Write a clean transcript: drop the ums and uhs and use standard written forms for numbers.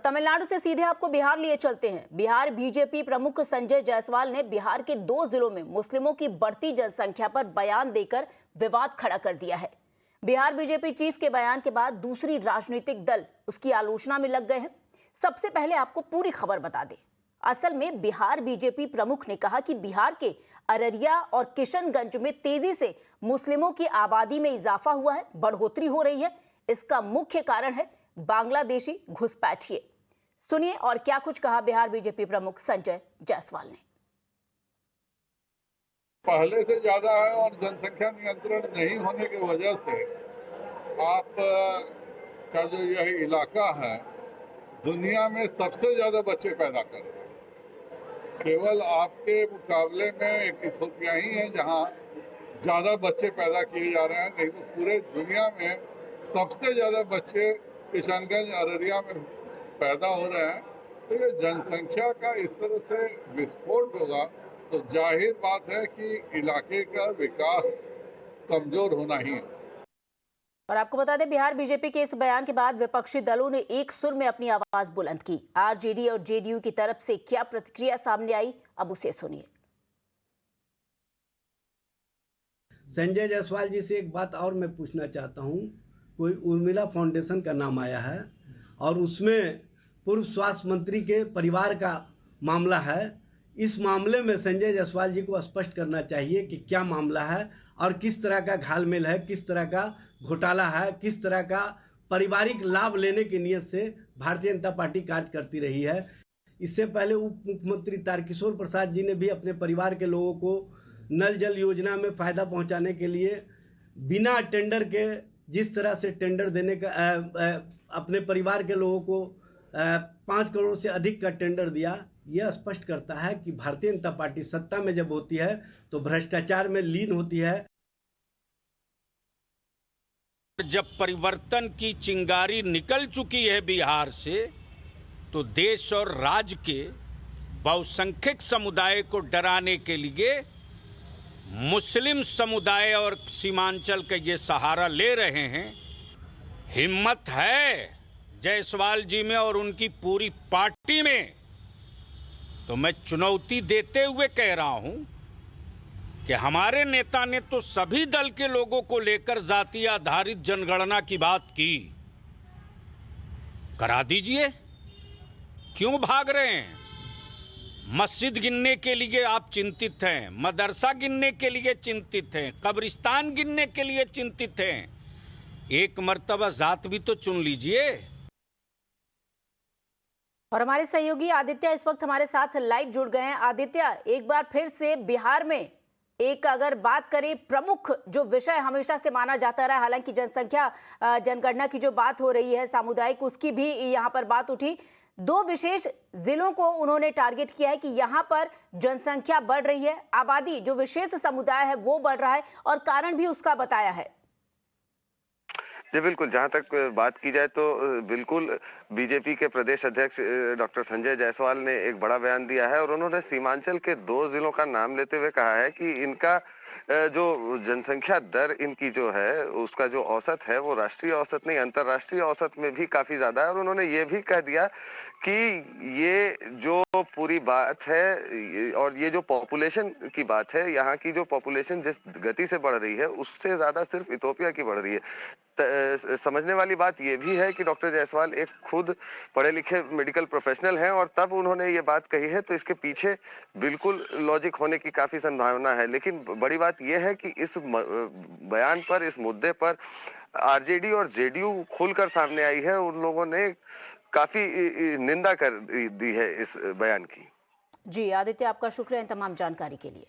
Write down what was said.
तमिलनाडु से सीधे आपको बिहार लिए चलते हैं। बिहार बीजेपी प्रमुख संजय जायसवाल ने बिहार के 2 जिलों में मुस्लिमों की बढ़ती जनसंख्या पर बयान देकर विवाद खड़ा कर दिया है। बिहार बीजेपी चीफ के बयान के बाद दूसरी राजनीतिक दल उसकी आलोचना में लग गए हैं। सबसे पहले आपको पूरी खबर बता दें। असल में बिहार बीजेपी प्रमुख ने कहा कि बिहार के अररिया और किशनगंज में तेजी से मुस्लिमों की आबादी में इजाफा हुआ है, बढ़ोतरी हो रही है। इसका मुख्य कारण है बांग्लादेशी घुसपैठिए। सुनिए और क्या कुछ कहा बिहार बीजेपी प्रमुख संजय जायसवाल ने। पहले से ज्यादा है और जनसंख्या नियंत्रण नहीं होने की वजह से आप का जो यह इलाका है दुनिया में सबसे ज्यादा बच्चे पैदा कर रहा है। केवल आपके मुकाबले में एक इथोपिया ही है जहां ज्यादा बच्चे पैदा किए जा रहे हैं, नहीं तो पूरे दुनिया में सबसे ज्यादा बच्चे किशनगंज अररिया में पैदा हो रहे हैं। तो ये जनसंख्या का इस तरह से विस्फोट होगा तो जाहिर बात है कि इलाके का विकास कमजोर होना ही है। और आपको बता दें, बिहार बीजेपी के इस बयान के बाद विपक्षी दलों ने एक सुर में अपनी आवाज बुलंद की। आरजेडी और जेडीयू की तरफ से क्या प्रतिक्रिया सामने आई, अब उसे सुनिए। संजय जायसवाल जी से एक बात और मैं पूछना चाहता हूं। कोई उर्मिला फाउंडेशन का नाम आया है और उसमें पूर्व स्वास्थ्य मंत्री के परिवार का मामला है। इस मामले में संजय जायसवाल जी को स्पष्ट करना चाहिए कि क्या मामला है और किस तरह का घालमेल है, किस तरह का घोटाला है, किस तरह का पारिवारिक लाभ लेने की नीयत से भारतीय जनता पार्टी कार्य करती रही है। इससे पहले उप मुख्यमंत्री तारकिशोर प्रसाद जी ने भी अपने परिवार के लोगों को नल जल योजना में फायदा पहुंचाने के लिए बिना टेंडर के जिस तरह से टेंडर देने का अपने परिवार के लोगों को 5 करोड़ से अधिक का टेंडर दिया। यह स्पष्ट करता है कि भारतीय जनता पार्टी सत्ता में जब होती है तो भ्रष्टाचार में लीन होती है। जब परिवर्तन की चिंगारी निकल चुकी है बिहार से, तो देश और राज्य के बहुसंख्यक समुदाय को डराने के लिए मुस्लिम समुदाय और सीमांचल का ये सहारा ले रहे हैं। हिम्मत है जायसवाल जी में और उनकी पूरी पार्टी में, तो मैं चुनौती देते हुए कह रहा हूं कि हमारे नेता ने तो सभी दल के लोगों को लेकर जाति आधारित जनगणना की बात की। करा दीजिए, क्यों भाग रहे हैं? मस्जिद गिनने के लिए आप चिंतित हैं, मदरसा गिनने के लिए चिंतित हैं, कब्रिस्तान गिनने के लिए चिंतित हैं। एक मर्तबा जात भी तो चुन लीजिए। और हमारे सहयोगी आदित्य इस वक्त हमारे साथ लाइव जुड़ गए हैं। आदित्य, एक बार फिर से बिहार में एक अगर बात करें, प्रमुख जो विषय हमेशा से माना जाता रहा, हालांकि जनसंख्या जनगणना की जो बात हो रही है सामुदायिक, उसकी भी यहाँ पर बात उठी। 2 विशेष जिलों को उन्होंने टारगेट किया है कि यहाँ पर जनसंख्या बढ़ रही है, आबादी जो विशेष समुदाय है वो बढ़ रहा है, और कारण भी उसका बताया है। जी बिल्कुल, जहां तक बात की जाए तो बिल्कुल बीजेपी के प्रदेश अध्यक्ष डॉक्टर संजय जायसवाल ने एक बड़ा बयान दिया है और उन्होंने सीमांचल के 2 जिलों का नाम लेते हुए कहा है कि इनका जो जनसंख्या दर इनकी जो है उसका जो औसत है वो राष्ट्रीय औसत नहीं अंतर्राष्ट्रीय औसत में भी काफी ज्यादा है। और उन्होंने ये भी कह दिया कि ये जो पूरी बात है और ये जो पॉपुलेशन की बात है, यहाँ की जो पॉपुलेशन जिस गति से बढ़ रही है उससे ज्यादा सिर्फ इथोपिया की बढ़ रही है। समझने वाली बात यह भी है कि डॉक्टर जायसवाल एक खुद पढ़े लिखे मेडिकल प्रोफेशनल हैं और तब उन्होंने ये बात कही है, तो इसके पीछे बिल्कुल लॉजिक होने की काफी संभावना है। लेकिन बड़ी बात यह है कि इस बयान पर, इस मुद्दे पर आरजेडी और जेडीयू खुलकर सामने आई है। उन लोगों ने काफी निंदा कर दी है इस बयान की। जी आदित्य, आपका शुक्रिया इन तमाम जानकारी के लिए।